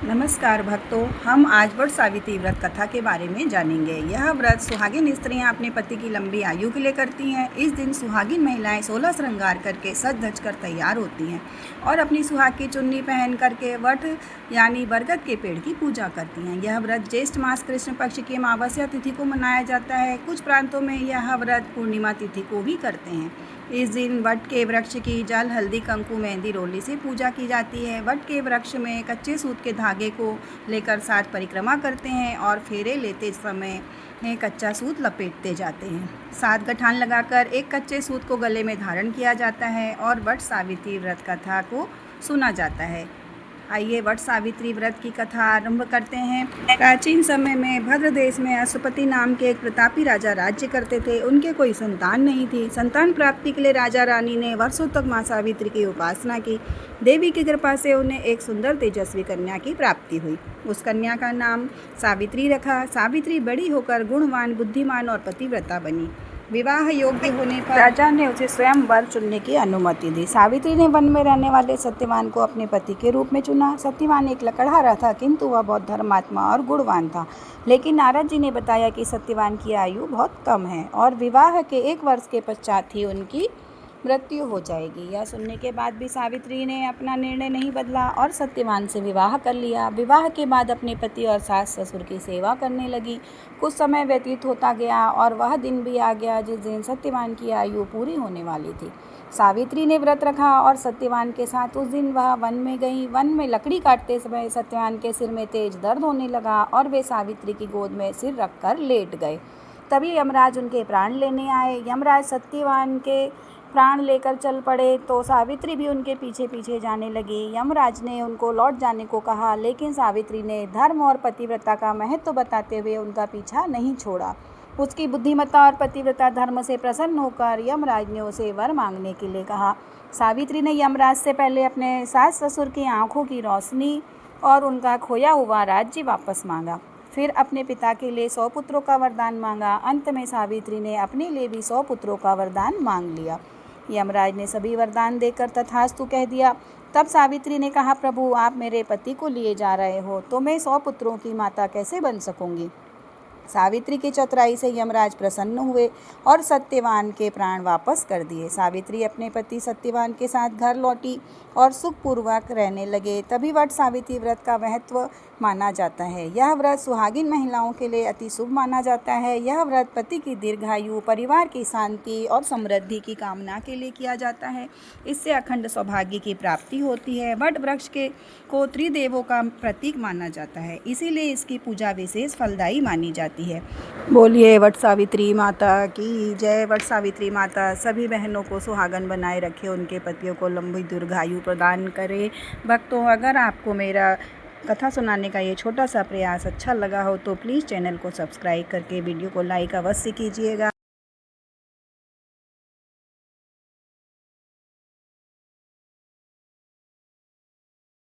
नमस्कार भक्तों, हम आज वट सावित्री व्रत कथा के बारे में जानेंगे। यह व्रत सुहागिन स्त्रियां अपने पति की लंबी आयु के लिए करती हैं। इस दिन सुहागिन महिलाएं 16 श्रृंगार करके सज धज कर तैयार होती हैं और अपनी सुहाग की चुन्नी पहन करके वट यानी बरगद के पेड़ की पूजा करती हैं। यह व्रत ज्येष्ठ मास कृष्ण पक्ष की अमावस्या तिथि को मनाया जाता है। कुछ प्रांतों में यह व्रत पूर्णिमा तिथि को भी करते हैं। इस दिन वट के वृक्ष की जल, हल्दी, कंकु, मेहंदी, रोली से पूजा की जाती है। वट के वृक्ष में कच्चे सूत के धागे को लेकर 7 परिक्रमा करते हैं और फेरे लेते समय कच्चा सूत लपेटते जाते हैं। 7 गठान लगाकर एक कच्चे सूत को गले में धारण किया जाता है और वट सावित्री व्रत कथा को सुना जाता है। आइए वट सावित्री व्रत की कथा आरंभ करते हैं। प्राचीन समय में भद्र देश में अश्वपति नाम के एक प्रतापी राजा राज्य करते थे। उनके कोई संतान नहीं थी। संतान प्राप्ति के लिए राजा रानी ने वर्षों तक माँ सावित्री की उपासना की। देवी की कृपा से उन्हें एक सुंदर तेजस्वी कन्या की प्राप्ति हुई। उस कन्या का नाम सावित्री रखा। सावित्री बड़ी होकर गुणवान, बुद्धिमान और पतिव्रता बनी। विवाह योग्य होने पर राजा ने उसे स्वयं वर चुनने की अनुमति दी। सावित्री ने वन में रहने वाले सत्यवान को अपने पति के रूप में चुना। सत्यवान एक लकड़हारा था, किंतु वह बहुत धर्मात्मा और गुणवान था। लेकिन नारद जी ने बताया कि सत्यवान की आयु बहुत कम है और विवाह के 1 वर्ष के पश्चात ही उनकी मृत्यु हो जाएगी। यह सुनने के बाद भी सावित्री ने अपना निर्णय नहीं बदला और सत्यवान से विवाह कर लिया। विवाह के बाद अपने पति और सास ससुर की सेवा करने लगी। कुछ समय व्यतीत होता गया और वह दिन भी आ गया जिस दिन सत्यवान की आयु पूरी होने वाली थी। सावित्री ने व्रत रखा और सत्यवान के साथ उस दिन वह वन में गई। वन में लकड़ी काटते समय सत्यवान के सिर में तेज दर्द होने लगा और वे सावित्री की गोद में सिर रखकर लेट गए। तभी यमराज उनके प्राण लेने आए। यमराज सत्यवान के प्राण लेकर चल पड़े तो सावित्री भी उनके पीछे पीछे जाने लगी। यमराज ने उनको लौट जाने को कहा, लेकिन सावित्री ने धर्म और पतिव्रता का महत्व बताते हुए उनका पीछा नहीं छोड़ा। उसकी बुद्धिमत्ता और पतिव्रता धर्म से प्रसन्न होकर यमराज ने उसे वर मांगने के लिए कहा। सावित्री ने यमराज से पहले अपने सास ससुर की आंखों की रोशनी और उनका खोया हुआ राज्य वापस मांगा। फिर अपने पिता के लिए 100 पुत्रों का वरदान मांगा। अंत में सावित्री ने अपने लिए भी 100 पुत्रों का वरदान मांग लिया। यमराज ने सभी वरदान देकर तथास्तु कह दिया। तब सावित्री ने कहा, प्रभु आप मेरे पति को लिए जा रहे हो तो मैं 100 पुत्रों की माता कैसे बन सकूंगी। सावित्री की चतुराई से यमराज प्रसन्न हुए और सत्यवान के प्राण वापस कर दिए। सावित्री अपने पति सत्यवान के साथ घर लौटी और सुखपूर्वक रहने लगे। तभी वट सावित्री व्रत का महत्व माना जाता है। यह व्रत सुहागिन महिलाओं के लिए अति शुभ माना जाता है। यह व्रत पति की दीर्घायु, परिवार की शांति और समृद्धि की कामना के लिए किया जाता है। इससे अखंड सौभाग्य की प्राप्ति होती है। वट वृक्ष को त्रिदेवों का प्रतीक माना जाता है, इसीलिए इसकी पूजा विशेष फलदायी मानी जाती है। बोलिए वट सावित्री माता की जय। वट सावित्री माता सभी बहनों को सुहागन बनाए रखे, उनके पतियों को लंबी दीर्घायु प्रदान करे। भक्तों, अगर आपको मेरा कथा सुनाने का ये छोटा सा प्रयास अच्छा लगा हो तो प्लीज़ चैनल को सब्सक्राइब करके वीडियो को लाइक अवश्य कीजिएगा।